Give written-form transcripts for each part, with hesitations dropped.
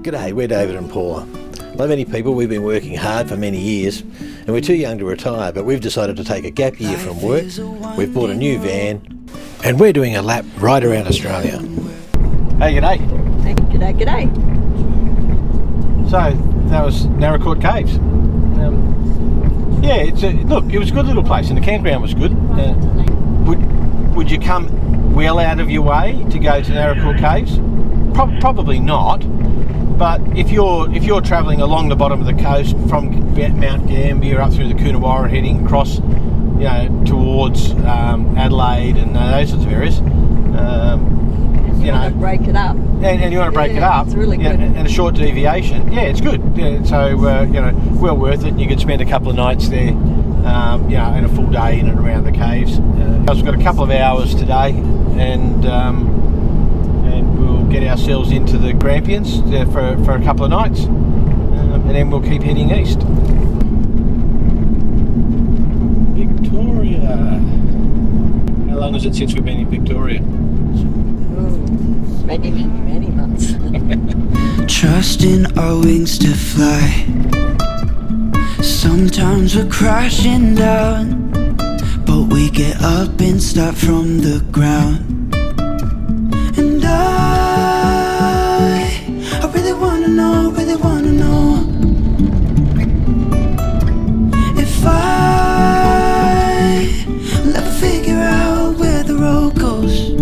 G'day, we're David and Paula. Like many people, we've been working hard for many years and we're too young to retire, but we've decided to take a gap year from work. We've bought a new van and we're doing a lap right around Australia. Hey, g'day. Hey, g'day. So, that was Naracoorte Caves. Look, it was a good little place and the campground was good. Would you come well out of your way to go to Naracoorte Caves? Probably not. But if you're travelling along the bottom of the coast from Mount Gambier up through the Coonawarra, heading across, towards Adelaide and those sorts of areas, you want to break it up. And you want to break it up. It's really good. And a short deviation. Yeah, it's good. Yeah, so well worth it. You could spend a couple of nights there, and a full day in and around the caves. We've got a couple of hours today, and we'll get ourselves into the Grampians for a couple of nights, and then we'll keep heading east. Victoria. How long is it since we've been in Victoria? Many months. Trusting our wings to fly. Sometimes we're crashing down, but we get up and start from the ground. And I really wanna know if I'll ever figure out where the road goes.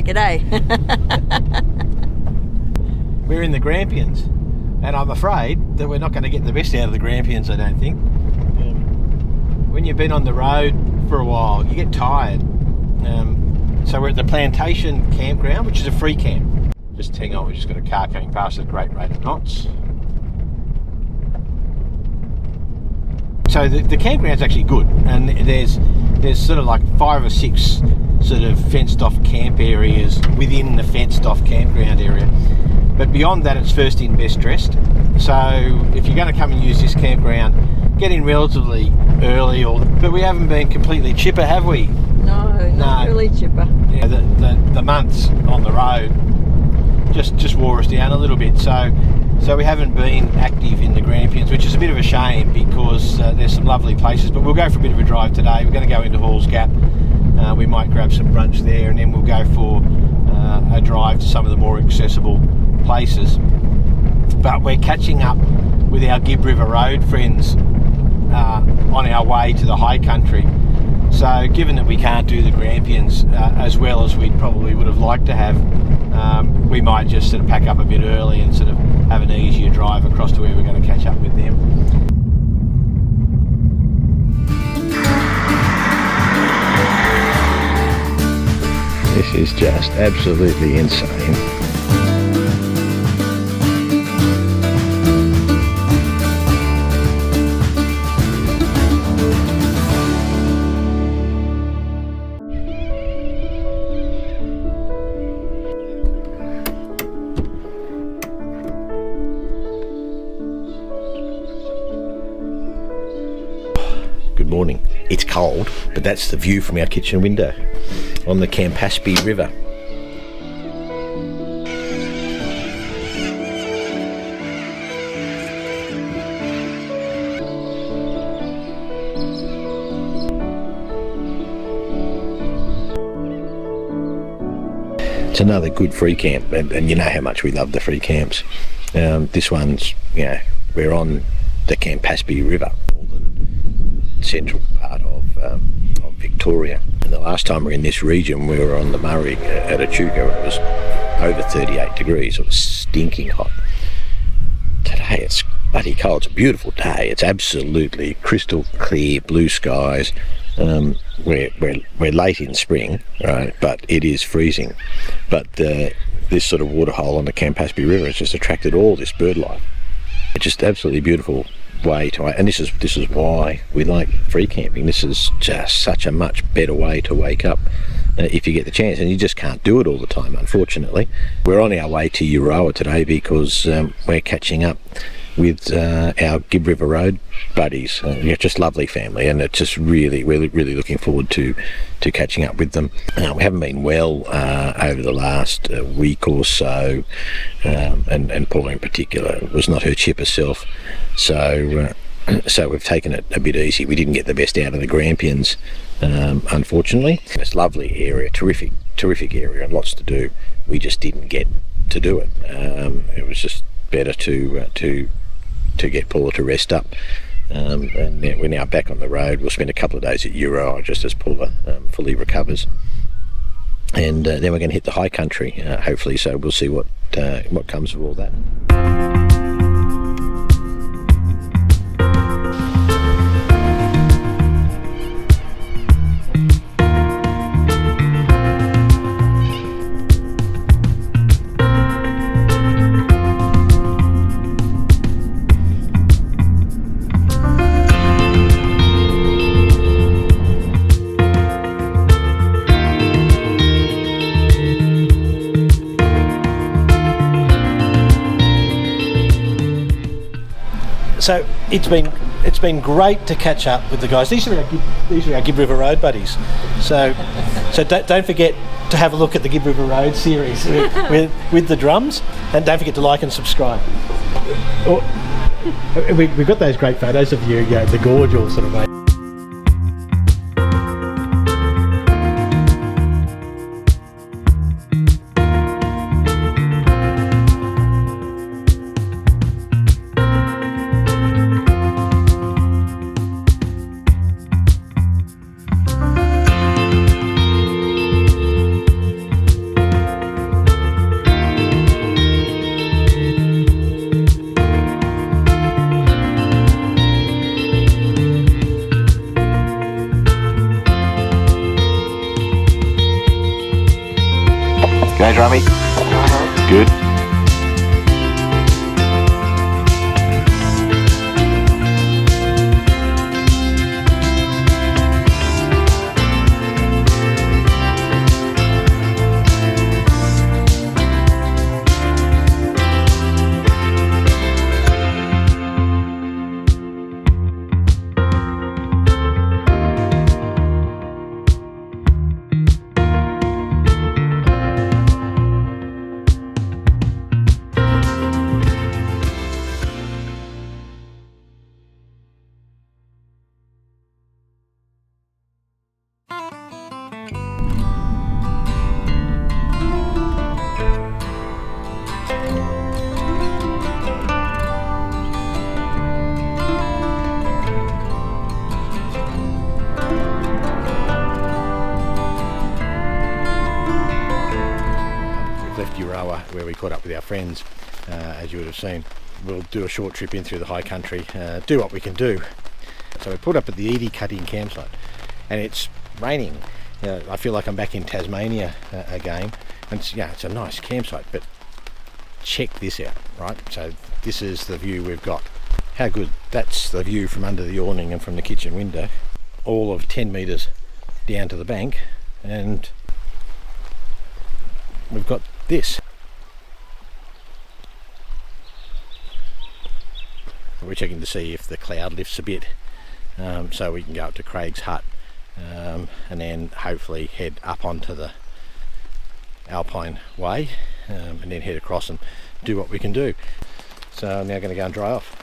G'day. We're in the Grampians, and I'm afraid that we're not going to get the best out of the Grampians, I don't think. When you've been on the road for a while, you get tired. So we're at the Plantation Campground, which is a free camp. Just hang on, we've just got a car coming past at a great rate of knots. So the campground's actually good, and there's sort of like 5 or 6 sort of fenced off camp areas within the fenced off campground area. But beyond that, it's first in, best dressed. So if you're going to come and use this campground, get in relatively early, but we haven't been completely chipper, have we? No, not really chipper. Yeah, the months on the road just wore us down a little bit. So we haven't been active in the Grampians, which is a bit of a shame because there's some lovely places. But we'll go for a bit of a drive today. We're going to go into Halls Gap. We might grab some brunch there, and then we'll go for a drive to some of the more accessible places. But we're catching up with our Gibb River Road friends on our way to the high country. So given that we can't do the Grampians as well as we probably would have liked to have, we might just sort of pack up a bit early and sort of have an easier drive across to where we're going to catch up with them. This is just absolutely insane. Good morning. It's cold, but that's the view from our kitchen window on the Campaspe River. It's another good free camp, and you know how much we love the free camps. This one's, we're on the Campaspe River, central part of Victoria. And the last time we were in this region, we were on the Murray at Echuca. It was over 38 degrees. It was stinking hot. Today it's bloody cold. It's a beautiful day. It's absolutely crystal clear, blue skies. We're late in spring, right? But it is freezing. But this sort of waterhole on the Campaspe River has just attracted all this bird life. It's just absolutely beautiful way to, and this is why we like free camping. This is just such a much better way to wake up if you get the chance, and you just can't do it all the time, unfortunately. We're on our way to Euroa today because we're catching up with our Gibb River Road buddies. Just lovely family, and it's just really looking forward to catching up with them. We haven't been well over the last week or so, and Paula in particular was not her chipper self, so we've taken it a bit easy. We didn't get the best out of the Grampians, unfortunately. It's a lovely area, terrific area, and lots to do. We just didn't get to do it. It was just better to get Paula to rest up, and we're now back on the road. We'll spend a couple of days at Euroa just as Paula fully recovers, and then we're going to hit the high country, hopefully. So we'll see what comes of all that. So it's been great to catch up with the guys. These are our Gibb River Road buddies. So don't forget to have a look at the Gibb River Road series with the drums, and don't forget to like and subscribe. We've got those great photos of you, the gorge all sort of way. G'day, Drummy. Good. Left Euroa, where we caught up with our friends, as you would have seen. We'll do a short trip in through the high country, do what we can do. So we pulled up at the Edie Cutting campsite, and it's raining. I feel like I'm back in Tasmania again, and it's a nice campsite, but check this out, right? So this is the view we've got. How good. That's the view from under the awning and from the kitchen window, all of 10 metres down to the bank, and we've got this. We're checking to see if the cloud lifts a bit, so we can go up to Craig's hut, and then hopefully head up onto the Alpine Way, and then head across and do what we can do. So I'm now going to go and dry off.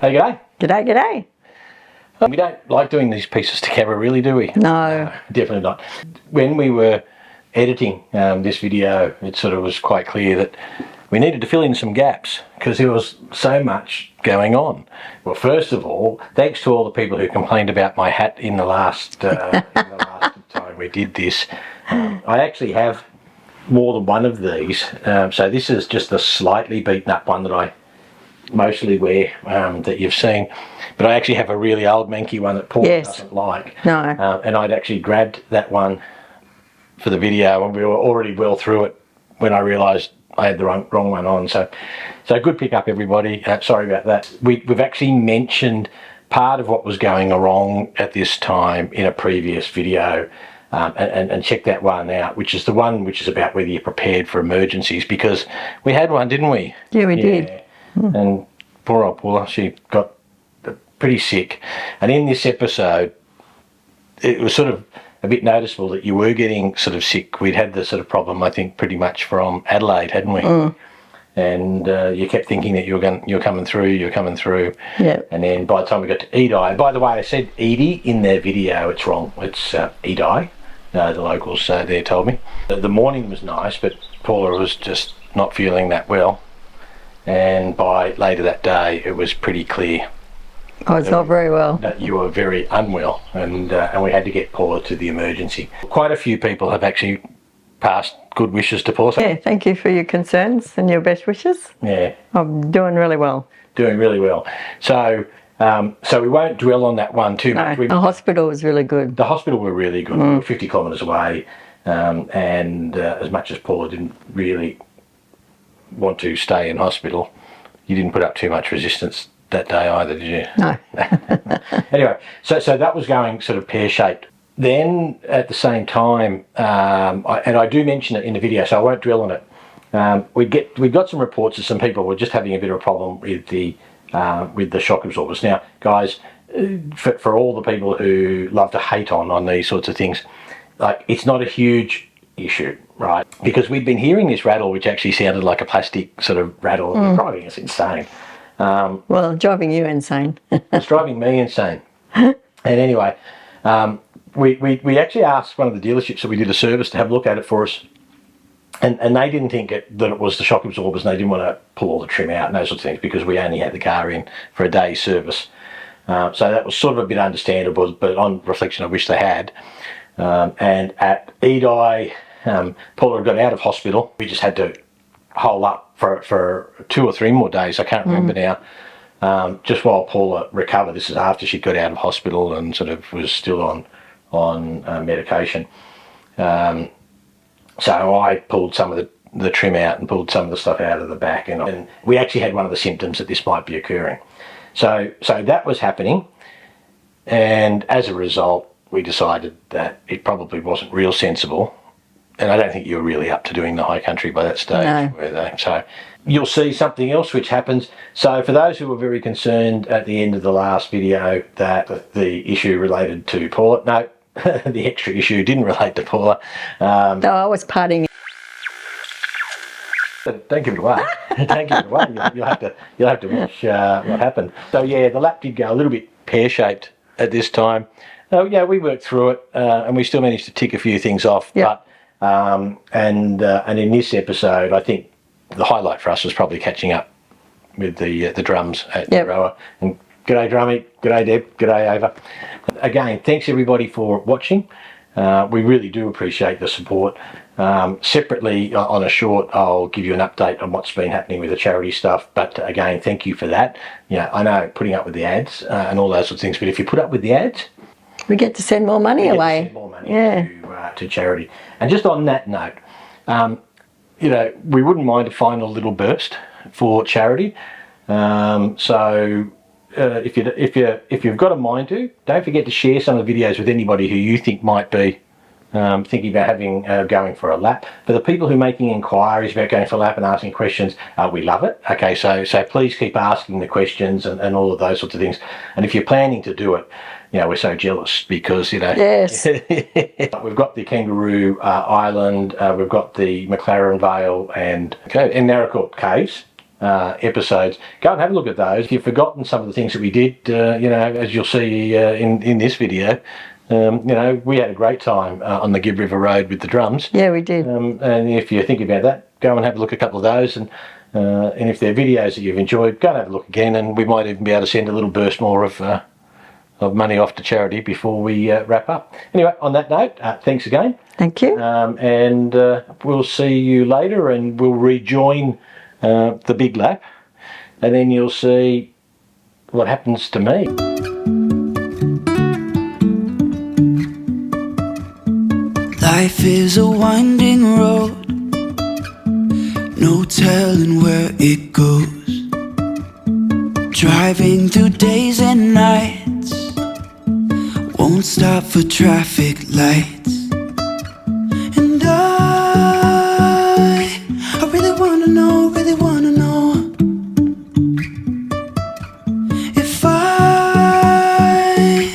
Hey, g'day. G'day. We don't like doing these pieces together, really, do we? No. Definitely not. When we were editing this video, it sort of was quite clear that we needed to fill in some gaps because there was so much going on. Well, first of all, thanks to all the people who complained about my hat in the last time we did this. I actually have more than one of these. So this is just a slightly beaten up one that I mostly wear that you've seen. But I actually have a really old manky one that Paula doesn't like. No. And I'd actually grabbed that one for the video, and we were already well through it when I realised I had the wrong one on. So good pick up, everybody. Sorry about that. We've actually mentioned part of what was going wrong at this time in a previous video. And check that one out, which is the one which is about whether you're prepared for emergencies, because we had one, didn't we? Yeah, we did. And poor old Paula, she got pretty sick. And in this episode, it was sort of a bit noticeable that you were getting sort of sick. We'd had the sort of problem, I think, pretty much from Adelaide, hadn't we? And you kept thinking that you're coming through. Yeah. And then by the time we got to Edie, by the way, I said Edie in their video. It's wrong. It's Edie. The locals there told me. The morning was nice, but Paula was just not feeling that well. And by later that day, it was pretty clear. I was not very well. That you were very unwell, and we had to get Paula to the emergency. Quite a few people have actually passed good wishes to Paula. Yeah, thank you for your concerns and your best wishes. Yeah. I'm doing really well. Doing really well. So we won't dwell on that one too much. The hospital was really good. The hospital were really good. We were 50 kilometres away, and as much as Paula didn't really want to stay in hospital, you didn't put up too much resistance that day either, did you? No. Anyway, so that was going sort of pear-shaped. Then at the same time, and I do mention it in the video, so I won't dwell on it. We got some reports that some people were just having a bit of a problem with the shock absorbers. Now, guys, for all the people who love to hate on these sorts of things, like, it's not a huge issue, right? Because we'd been hearing this rattle, which actually sounded like a plastic sort of rattle. It was driving us insane. Well, driving you insane. It's driving me insane. And anyway, we actually asked one of the dealerships that we did a service to have a look at it for us. And they didn't think that it was the shock absorbers, and they didn't want to pull all the trim out and those sorts of things, because we only had the car in for a day's service. So that was sort of a bit understandable, but on reflection I wish they had. And at Edie, Paula got out of hospital. We just had to hole up for 2 or 3 more days, I can't remember now, just while Paula recovered. This is after she got out of hospital and sort of was still on medication. So I pulled some of the trim out and pulled some of the stuff out of the back, and we actually had one of the symptoms that this might be occurring. So that was happening, and as a result we decided that it probably wasn't real sensible, and I don't think you were really up to doing the high country by that stage, were they? So you'll see something else which happens. So for those who were very concerned at the end of the last video that the issue related to Paula, no, the extra issue didn't relate to Paula. No, I was partying. Don't give it away. Don't give it away. You'll have to watch what happened. So yeah, the lap did go a little bit pear-shaped at this time. Yeah, we worked through it, and we still managed to tick a few things off. Yep. But and in this episode, I think the highlight for us was probably catching up with the drums at Euroa. And g'day Drummy, g'day Deb, g'day Ava. Again, thanks everybody for watching. We really do appreciate the support. Separately on a short, I'll give you an update on what's been happening with the charity stuff, but again, thank you for that. Yeah, I know putting up with the ads and all those sorts of things, but if you put up with the ads, we get to send more money away. Send more money to charity. And just on that note, you know, we wouldn't mind a final little burst for charity. So if you've got a mind to, don't forget to share some of the videos with anybody who you think might be thinking about having going for a lap. For the people who are making inquiries about going for a lap and asking questions, we love it. Okay, so please keep asking the questions and all of those sorts of things. And if you're planning to do it, you know, we're so jealous because, you know, yes. We've got the Kangaroo Island, we've got the McLaren Vale and Naracoorte Caves episodes. Go and have a look at those. If you've forgotten some of the things that we did, you know, as you'll see in this video, you know, we had a great time on the Gibb River Road with the drums. Yeah, we did. And if you're thinking about that, go and have a look at a couple of those. And if they're videos that you've enjoyed, go and have a look again. And we might even be able to send a little burst more of money off to charity before we wrap up. Anyway, on that note, thanks again. Thank you. And we'll see you later, and we'll rejoin the big lap and then you'll see what happens to me. Life is a winding road, no telling where it goes. Driving through days and nights, won't stop for traffic lights. And I really wanna know, if I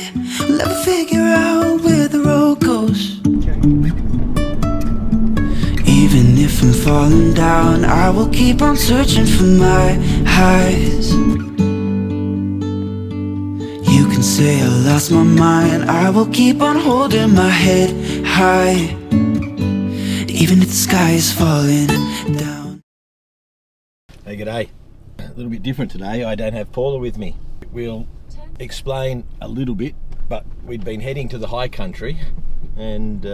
will ever figure out where the road goes. Even if I'm falling down, I will keep on searching for my highs. You can say I lost my mind, I will keep on holding my head high, even if the sky is falling down. Hey, g'day. A little bit different today. I don't have Paula with me. We'll explain a little bit, but we'd been heading to the high country, and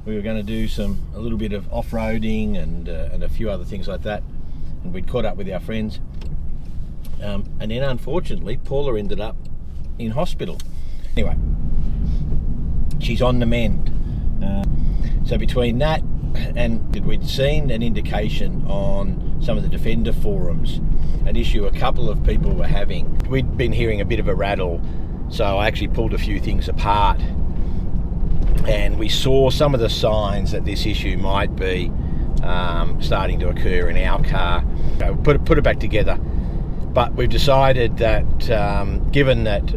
we were going to do a little bit of off-roading and a few other things like that, and we'd caught up with our friends, and then unfortunately Paula ended up in hospital. Anyway, she's on the mend. So between that and we'd seen an indication on some of the Defender forums, an issue a couple of people were having. We'd been hearing a bit of a rattle, so I actually pulled a few things apart, and we saw some of the signs that this issue might be starting to occur in our car. Put it back together, but we've decided that given that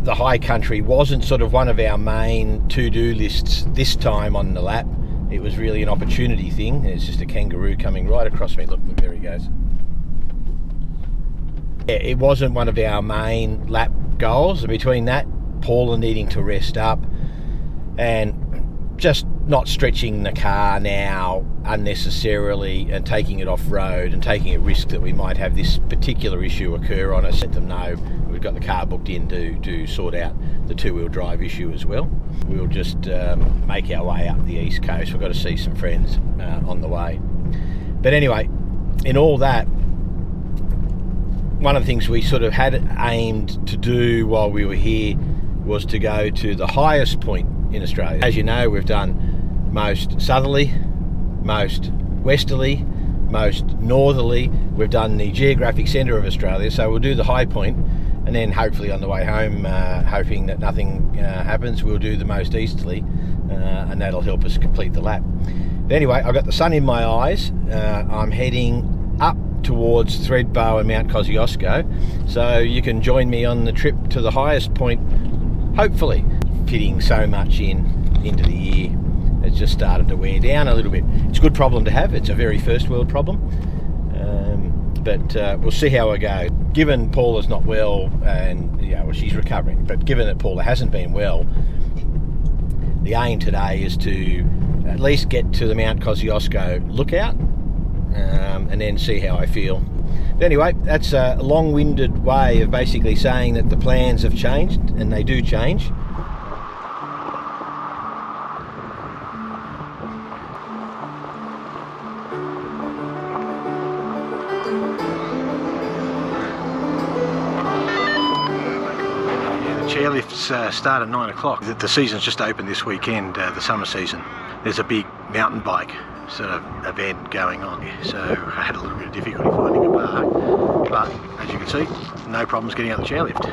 the high country wasn't sort of one of our main to-do lists this time on the lap, it was really an opportunity thing. There's just a kangaroo coming right across me. Look, there he goes. Yeah, it wasn't one of our main lap goals. Between that, Paula needing to rest up, and just not stretching the car now unnecessarily and taking it off road and taking a risk that we might have this particular issue occur on us. Let them know we've got the car booked in to sort out the two-wheel drive issue as well. We'll just make our way up the east coast. We've got to see some friends on the way. But anyway, in all that, one of the things we sort of had aimed to do while we were here was to go to the highest point in Australia. As you know, we've done most southerly, most westerly, most northerly. We've done the geographic centre of Australia, so we'll do the high point, and then hopefully on the way home, hoping that nothing happens, we'll do the most easterly, and that'll help us complete the lap. But anyway, I've got the sun in my eyes. I'm heading up towards Thredbo and Mount Kosciuszko, so you can join me on the trip to the highest point, hopefully. Fitting so much into the year, it's just started to wear down a little bit. It's a good problem to have. It's a very first world problem, but we'll see how I go. Given Paula's not well, and she's recovering, but given that Paula hasn't been well, the aim today is to at least get to the Mount Kosciuszko lookout, and then see how I feel. But anyway, that's a long-winded way of basically saying that the plans have changed, and they do change. Chairlifts start at 9 o'clock. The season's just opened this weekend, the summer season. There's a big mountain bike sort of event going on, so I had a little bit of difficulty finding a park, but as you can see, no problems getting out the chairlift.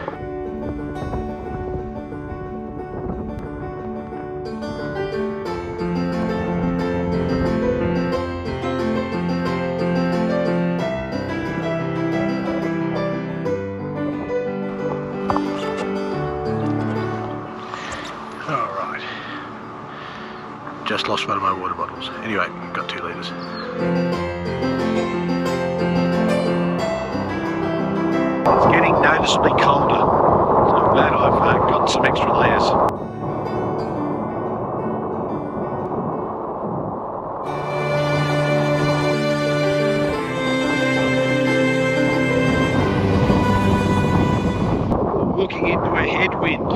Just lost one of my water bottles. Anyway, got 2 litres. It's getting noticeably colder, so I'm glad I've got some extra layers. I'm looking into a headwind.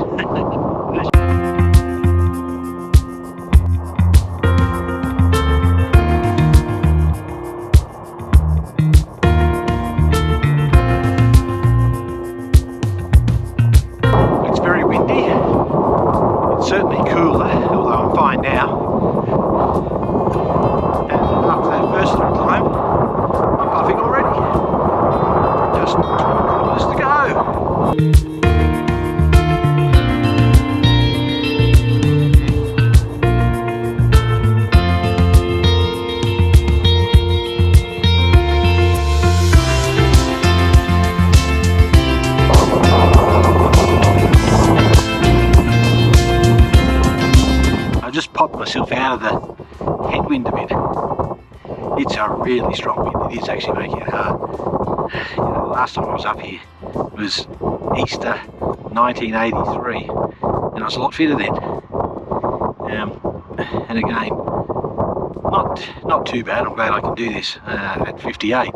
myself out of the headwind a bit. It's a really strong wind. It is actually making it hard. You know, the last time I was up here was Easter 1983, and I was a lot fitter then. And again, not too bad. I'm glad I can do this at 58,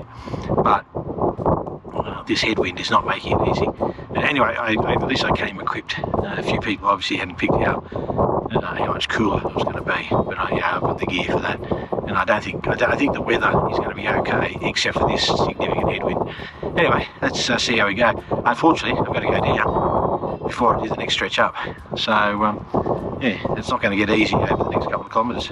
but this headwind is not making it easy. And anyway, at least I came equipped. A few people obviously hadn't picked out how much cooler it was going to be, but I've got the gear for that. And I think the weather is going to be okay, except for this significant headwind. Anyway, let's see how we go. Unfortunately, I've got to go down before I do the next stretch up. So yeah, it's not going to get easy over the next couple of kilometres.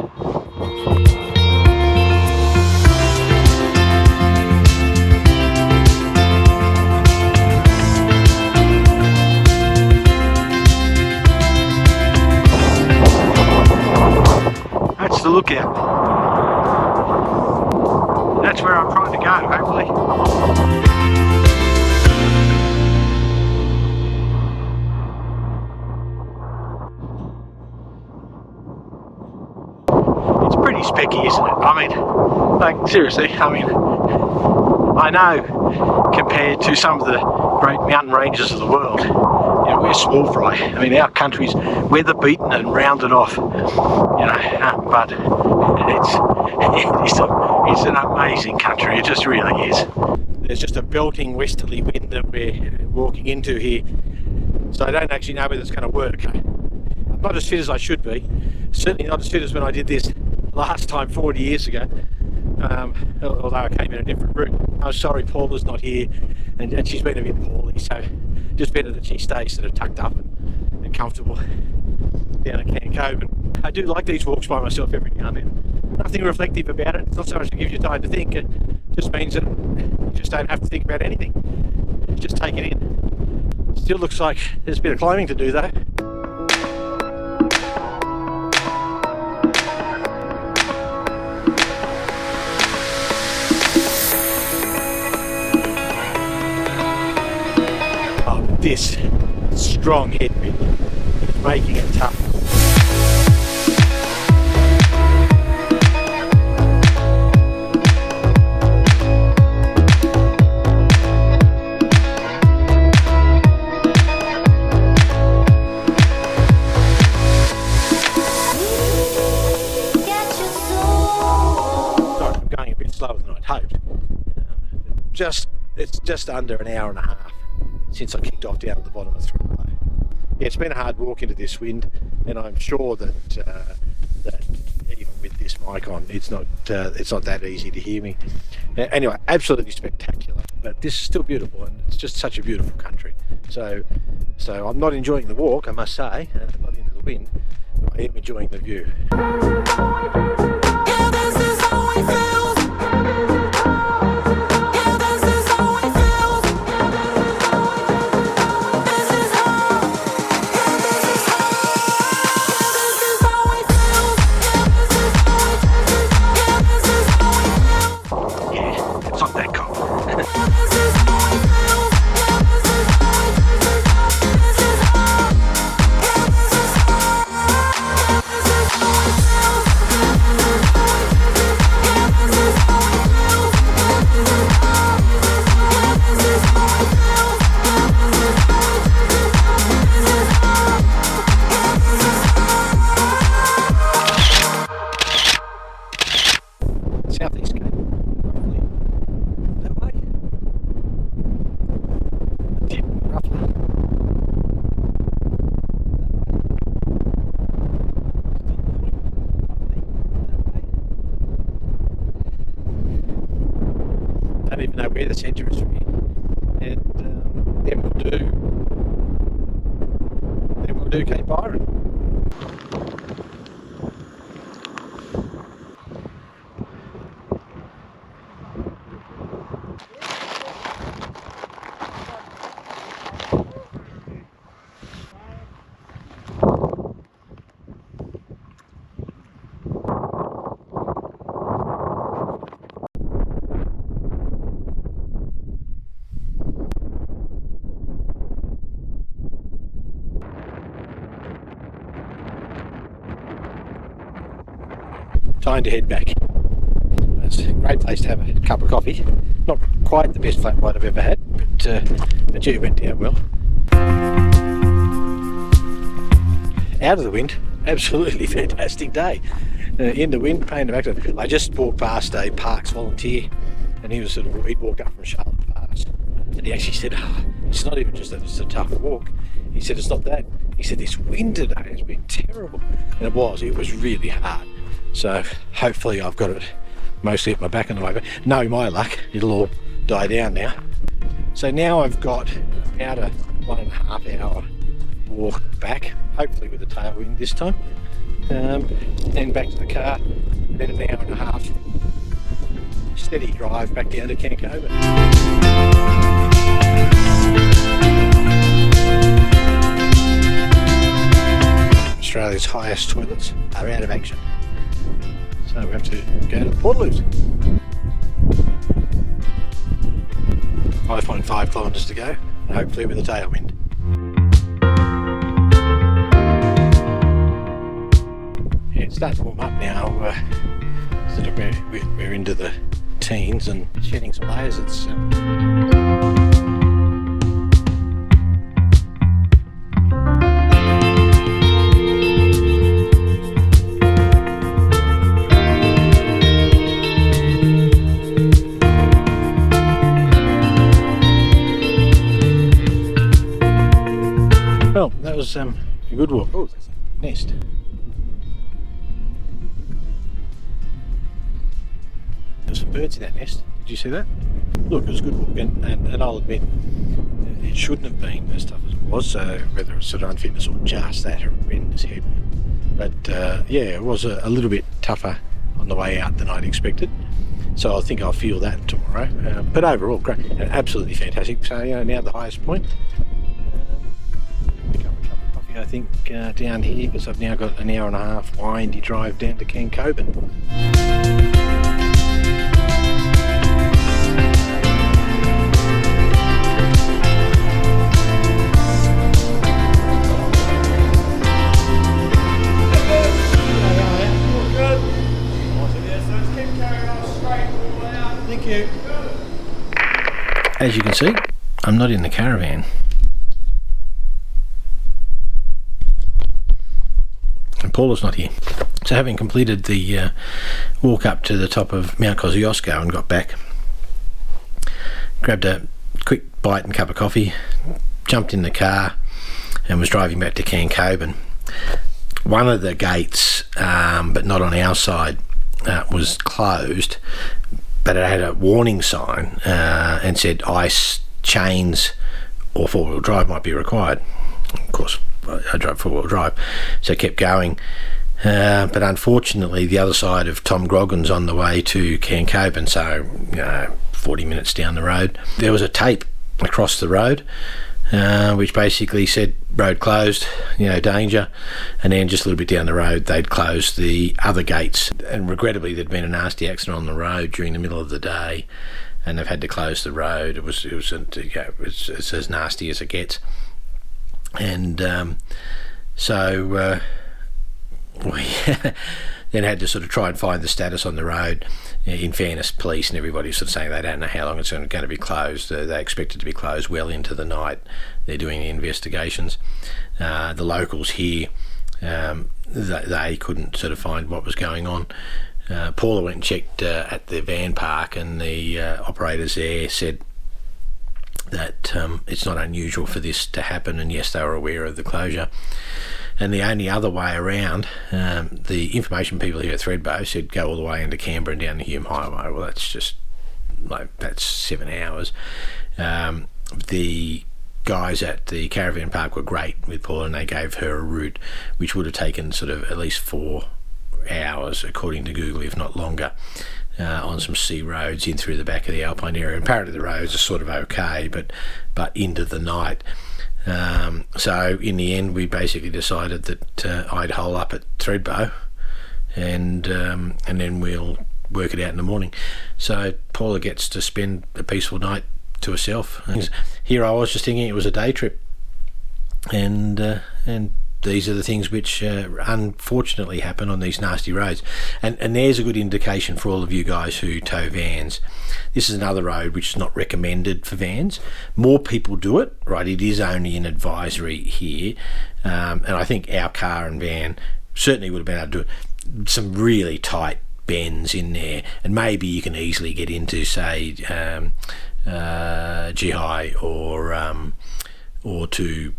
That's the lookout. That's where I'm trying to go, hopefully. It's pretty specky, isn't it? I mean, like, seriously, I mean, I know compared to some of the great mountain ranges of the world, you know, we're small fry. I mean, our country's weather beaten and rounded off, you know, but it's an amazing country. It just really is. There's just a belting westerly wind that we're walking into here, so I don't actually know whether it's going to work. I'm not as fit as I should be. Certainly not as fit as when I did this last time 40 years ago. Although I came in a different route. I'm sorry Paula's not here, and she's been a bit poorly, so just better that she stays sort of tucked up and comfortable down at Camp Cove. And I do like these walks by myself every now and then. Nothing reflective about it. It's not so much to give you time to think. It just means that you just don't have to think about anything. Just take it in. Still looks like there's a bit of climbing to do though. This strong headwind is making it tough. Sorry, I'm going a bit slower than I'd hoped. It's just under an hour and a half since I kicked off down at the bottom of 3 Below. Yeah, it's been a hard walk into this wind, and I'm sure that that even with this mic on, it's not that easy to hear me. Anyway, absolutely spectacular, but this is still beautiful, and it's just such a beautiful country. So I'm not enjoying the walk, I must say, and I'm not into the wind, but I am enjoying the view. Don't even know where the centre is from here, and then we'll do Cape Byron. time to head back. It's a great place to have a cup of coffee. Not quite the best flat white I've ever had, but gee, it went down well. Out of the wind, absolutely fantastic day. In the wind, pain in the back. I just walked past a parks volunteer, and he'd walked up from Charlotte Pass, and he actually said, it's not even just that it's a tough walk. He said, it's not that. He said, this wind today has been terrible. And it was really hard. So hopefully I've got it mostly at my back on the way back. No, my luck, it'll all die down now. So now I've got about a 1.5 hour walk back, hopefully with a tailwind this time. Then back to the car, then an hour and a half steady drive back down to Campaspe. Australia's highest toilets are out of action, so we have to go to the Portaloos. 5.5 kilometres to go, hopefully with a tailwind. Yeah, it's starting to warm up now, so that we're into the teens and shedding some layers. It's well, that was a good walk. Oh, there's a nest. There's some birds in that nest. Did you see that? Look, it was a good walk, and I'll admit it shouldn't have been as tough as it was, so whether it's sort of unfitness or just that horrendous headwind. But yeah, it was a little bit tougher on the way out than I'd expected. So I think I'll feel that tomorrow. But overall, great, absolutely fantastic. So now the highest point. Pick up a cup of coffee, I think, down here, because I've now got an hour and a half windy drive down to Campaspe. As you can see, I'm not in the caravan. And Paula's not here. So having completed the walk up to the top of Mount Kosciuszko and got back, grabbed a quick bite and cup of coffee, jumped in the car and was driving back to Campaspe. One of the gates, but not on our side, was closed, but it had a warning sign and said ice, chains or four-wheel drive might be required. Of course, I drove four-wheel drive, so I kept going. But unfortunately, the other side of Tom Groggin's on the way to Campaspe, so 40 minutes down the road, there was a tape across the road which basically said road closed, danger, and then just a little bit down the road they'd closed the other gates, and regrettably there'd been a nasty accident on the road during the middle of the day and they've had to close the road. It was it's as nasty as it gets, and so we then had to sort of try and find the status on the road. In fairness, police and everybody sort of saying they don't know how long it's going to be closed. They expect it to be closed well into the night. They're doing the investigations. The locals here, they couldn't sort of find what was going on. Paula went and checked at the van park, and the operators there said that it's not unusual for this to happen, and yes, they were aware of the closure. And the only other way around, the information people here at Thredbo said go all the way into Canberra and down the Hume Highway. Well, that's just that's 7 hours. The guys at the caravan park were great with Paula, and they gave her a route which would have taken sort of at least 4 hours, according to Google, if not longer, on some sea roads in through the back of the Alpine area. And apparently the roads are sort of okay, but into the night. So in the end, we basically decided that I'd hole up at Thredbo, and then we'll work it out in the morning. So Paula gets to spend a peaceful night to herself. And here I was just thinking it was a day trip, and these are the things which unfortunately happen on these nasty roads. And there's a good indication for all of you guys who tow vans. This is another road which is not recommended for vans. More people do it, right? It is only an advisory here. And I think our car and van certainly would have been able to do it. Some really tight bends in there, and maybe you can easily get into, say, Gihai or to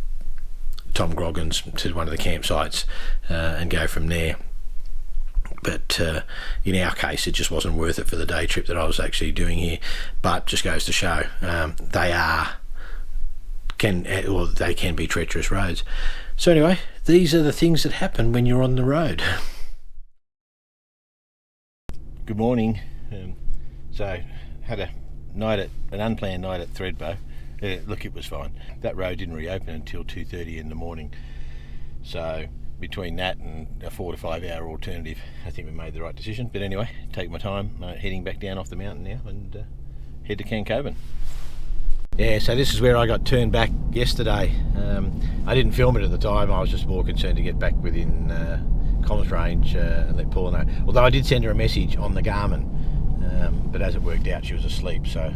Tom Grogan's, to one of the campsites, and go from there. But in our case, it just wasn't worth it for the day trip that I was actually doing here. But just goes to show they can be treacherous roads. So anyway, these are the things that happen when you're on the road. Good morning. So had an unplanned night at Thredbo. Look, it was fine. That road didn't reopen until 2:30 in the morning. So between that and a 4 to 5 hour alternative, I think we made the right decision. But anyway, take my time, heading back down off the mountain now and head to Cancoban. Yeah, so this is where I got turned back yesterday. I didn't film it at the time. I was just more concerned to get back within comms range and let Paula know. Although I did send her a message on the Garmin, but as it worked out, she was asleep. So.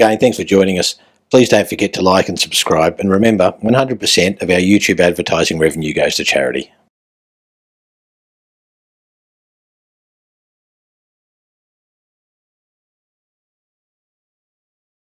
Again, thanks for joining us. Please don't forget to like and subscribe, and remember, 100% of our YouTube advertising revenue goes to charity.